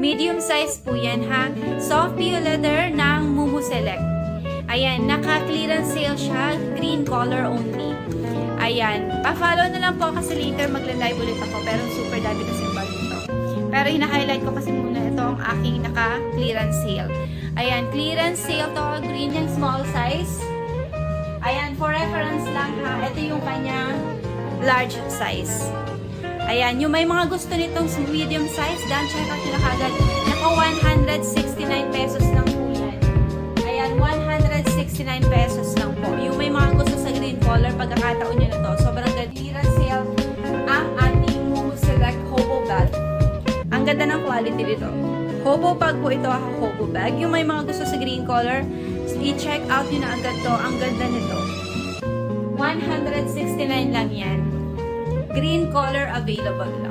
Medium size po yan ha. Soft PU leather ng Mumu Select. Ayan, naka-clearance sale siya. Green color only. Ayan, pa-follow na lang po kasi later magla-live ulit ako. Pero super dami kasi bag ito. Pero hina-highlight ko kasi muna ito ang aking naka-clearance sale. Ayan, clearance sale to. Green yung small size. Ayan, for reference lang ha. Ito yung kanyang large size. Ayan, yung may mga gusto nitong medium size, dan check out nyo na kagad. Naka 169 pesos lang po yan. Ayan, 169 pesos lang po. Yung may mga gusto sa green color, pagkakataon nyo na to. Sobrang ganda sale ang ating Mumu Select Hobo Bag. Ang ganda ng quality dito. Hobo bag po ito, hobo bag. Yung may mga gusto sa green color, i-check out nyo na agad to. Ang ganda nito. 169 lang yan. Green color available lang.